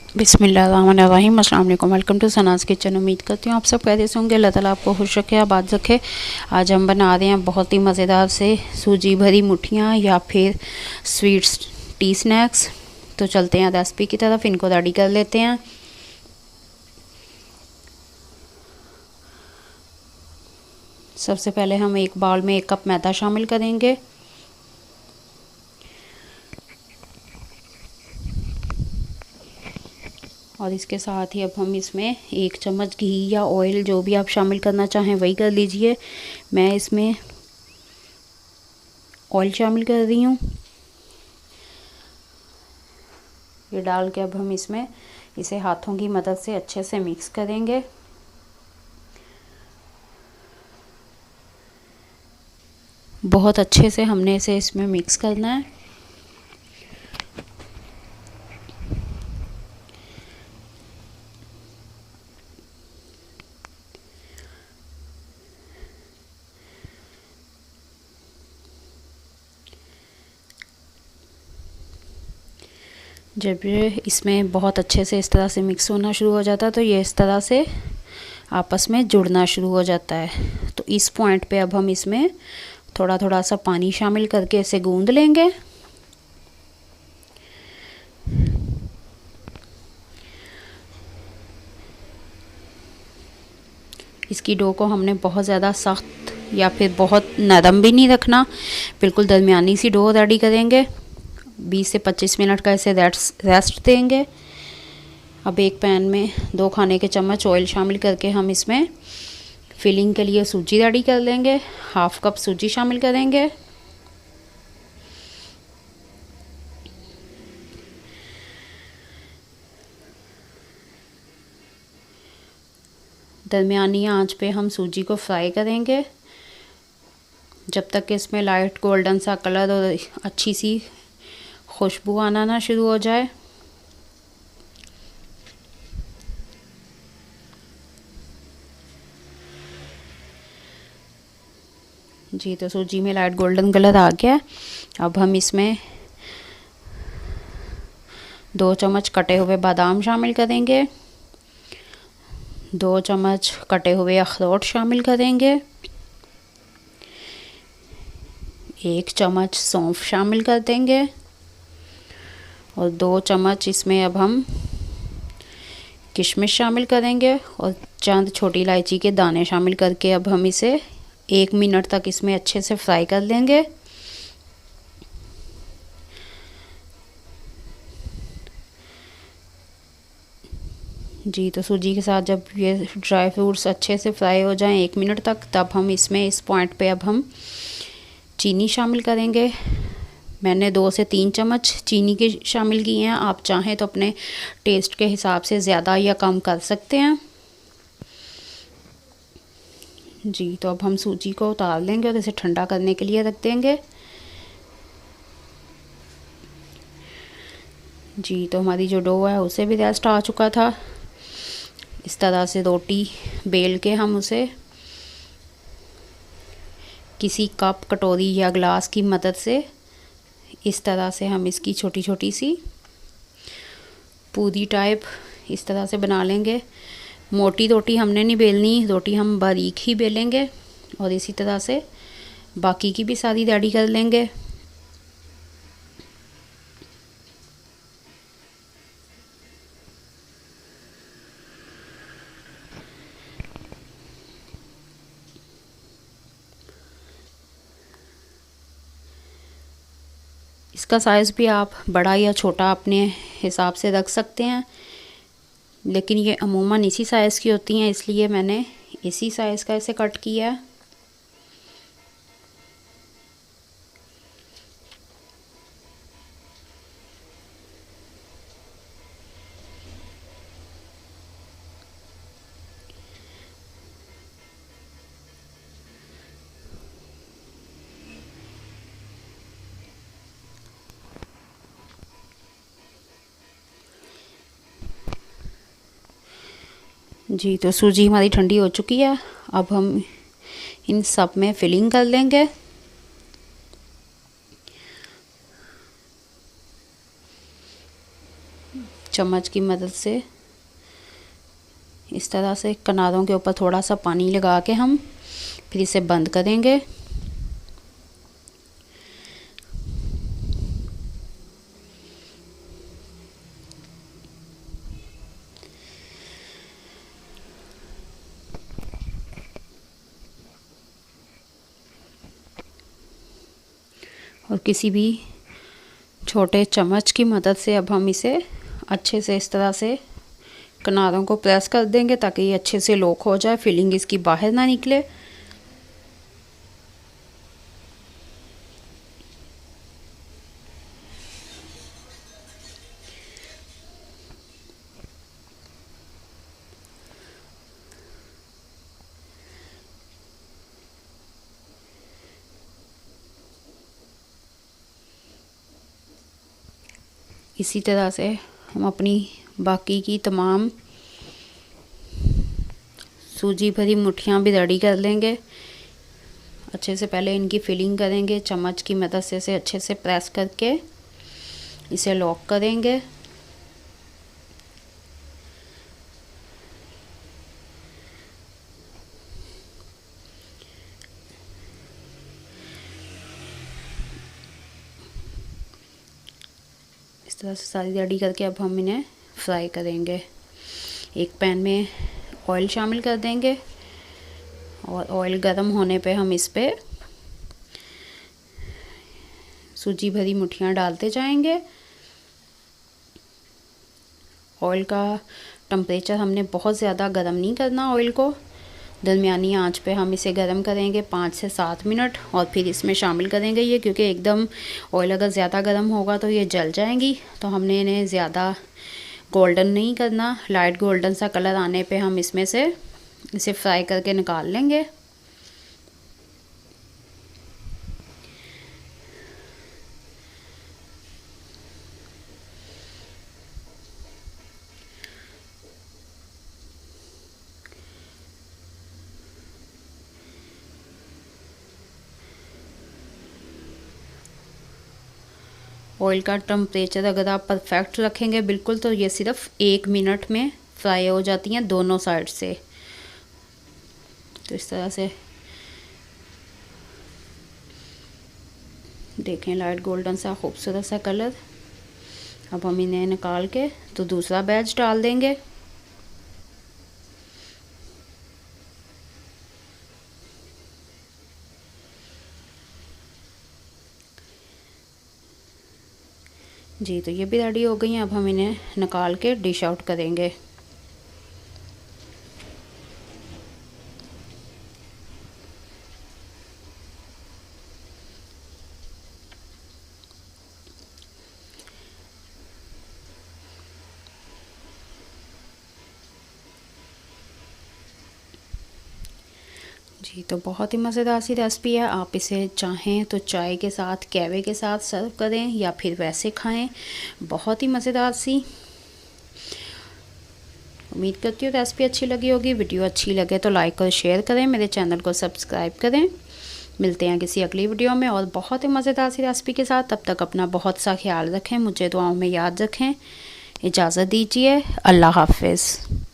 बिस्मिल्लाहिर्रहमानिर्रहीम। अस्सलाम वालेकुम। Welcome to Sana's kitchen. उम्मीद करती हूँ आप सब खैरियत से होंगे। अल्लाह ताला आपको खुश रखे, आबाद रखे। आज हम बना रहे हैं बहुत ही मज़ेदार से सूजी भरी मुठियाँ या फिर स्वीट्स टी स्नैक्स। तो चलते हैं रेसिपी की तरफ, इनको रेडी कर लेते हैं। सबसे पहले हम एक बाउल में 1 कप मैदा शामिल करेंगे। और इसके साथ ही अब हम इसमें 1 चम्मच घी या ऑयल, जो भी आप शामिल करना चाहें वही कर लीजिए। मैं इसमें ऑयल शामिल कर रही हूँ। ये डाल के अब हम इसमें इसे हाथों की मदद से अच्छे से मिक्स करेंगे। बहुत अच्छे से हमने इसे इसमें मिक्स करना है। जब ये इसमें बहुत अच्छे से इस तरह से मिक्स होना शुरू हो जाता है तो ये इस तरह से आपस में जुड़ना शुरू हो जाता है। तो इस पॉइंट पे अब हम इसमें थोड़ा थोड़ा सा पानी शामिल करके इसे गूंद लेंगे। इसकी डो को हमने बहुत ज़्यादा सख्त या फिर बहुत नरम भी नहीं रखना, बिल्कुल दरमियानी सी डो रेडी करेंगे। 20 से 25 मिनट का इसे रेस्ट देंगे। अब एक पैन में 2 खाने के चम्मच ऑयल शामिल करके हम इसमें फिलिंग के लिए सूजी रेडी कर लेंगे। 1/2 कप सूजी शामिल करेंगे। दरमियानी आंच पे हम सूजी को फ्राई करेंगे जब तक कि इसमें लाइट गोल्डन सा कलर और अच्छी सी खुशबू आना ना शुरू हो जाए। जी, तो सूजी में लाइट गोल्डन कलर आ गया। अब हम इसमें 2 चम्मच कटे हुए बादाम शामिल करेंगे। 2 चम्मच कटे हुए अखरोट शामिल करेंगे। 1 चम्मच सौंफ शामिल कर देंगे। और 2 चम्मच इसमें अब हम किशमिश शामिल करेंगे और चंद छोटी इलायची के दाने शामिल करके अब हम इसे 1 मिनट तक इसमें अच्छे से फ्राई कर लेंगे। जी, तो सूजी के साथ जब ये ड्राई फ्रूट्स अच्छे से फ्राई हो जाएं 1 मिनट तक, तब हम इसमें इस पॉइंट पे अब हम चीनी शामिल करेंगे। मैंने 2 से 3 चम्मच चीनी की शामिल की हैं। आप चाहें तो अपने टेस्ट के हिसाब से ज़्यादा या कम कर सकते हैं। जी, तो अब हम सूजी को उतार लेंगे और इसे ठंडा करने के लिए रख देंगे। जी, तो हमारी जो डो है उसे भी रेस्ट आ चुका था। इस तरह से रोटी बेल के हम उसे किसी कप, कटोरी या ग्लास की मदद से इस तरह से हम इसकी छोटी छोटी सी पूरी टाइप इस तरह से बना लेंगे। मोटी रोटी हमने नहीं बेलनी, रोटी हम बारीक ही बेलेंगे। और इसी तरह से बाकी की भी सारी रेडी कर लेंगे। इसका साइज़ भी आप बड़ा या छोटा अपने हिसाब से रख सकते हैं, लेकिन ये अमूमन इसी साइज़ की होती हैं, इसलिए मैंने इसी साइज़ का इसे कट किया है। जी, तो सूजी हमारी ठंडी हो चुकी है। अब हम इन सब में फिलिंग कर लेंगे। चम्मच की मदद से इस तरह से किनारों के ऊपर थोड़ा सा पानी लगा के हम फिर इसे बंद करेंगे। और किसी भी छोटे चम्मच की मदद से अब हम इसे अच्छे से इस तरह से किनारों को प्रेस कर देंगे ताकि ये अच्छे से लॉक हो जाए, फिलिंग इसकी बाहर ना निकले। इसी तरह से हम अपनी बाकी की तमाम सूजी भरी मुठियाँ भी रेडी कर लेंगे। अच्छे से पहले इनकी फिलिंग करेंगे, चम्मच की मदद से इसे अच्छे से प्रेस करके इसे लॉक करेंगे। इस तरह से सारी रेडी करके अब हम इन्हें फ्राई करेंगे। एक पैन में ऑयल शामिल कर देंगे और ऑयल गर्म होने पे हम इस पे सूजी भरी मुठियाँ डालते जाएंगे। ऑयल का टेम्परेचर हमने बहुत ज़्यादा गर्म नहीं करना, ऑयल को दरमियानी आंच पे हम इसे गर्म करेंगे 5 से 7 मिनट और फिर इसमें शामिल करेंगे ये, क्योंकि एकदम ऑयल अगर ज़्यादा गर्म होगा तो ये जल जाएंगी। तो हमने इन्हें ज़्यादा गोल्डन नहीं करना, लाइट गोल्डन सा कलर आने पे हम इसमें से इसे फ्राई करके निकाल लेंगे। ऑयल का टेम्परेचर अगर आप परफेक्ट रखेंगे बिल्कुल, तो ये सिर्फ 1 मिनट में फ्राई हो जाती हैं दोनों साइड से। तो इस तरह से देखें, लाइट गोल्डन सा खूबसूरत सा कलर। अब हम इन्हें निकाल के तो दूसरा बैच डाल देंगे। जी, तो ये भी रेडी हो गई हैं। अब हम इन्हें निकाल के डिश आउट करेंगे। जी, तो बहुत ही मज़ेदार सी रेसिपी है। आप इसे चाहें तो चाय के साथ, कहवे के साथ सर्व करें या फिर वैसे खाएं। बहुत ही मज़ेदार सी। उम्मीद करती हूँ रेसिपी अच्छी लगी होगी। वीडियो अच्छी लगे तो लाइक और शेयर करें, मेरे चैनल को सब्सक्राइब करें। मिलते हैं किसी अगली वीडियो में और बहुत ही मज़ेदार सी रेसिपी के साथ। तब तक अपना बहुत सा ख्याल रखें, मुझे दुआओं में याद रखें। इजाज़त दीजिए, अल्लाह हाफ़िज़।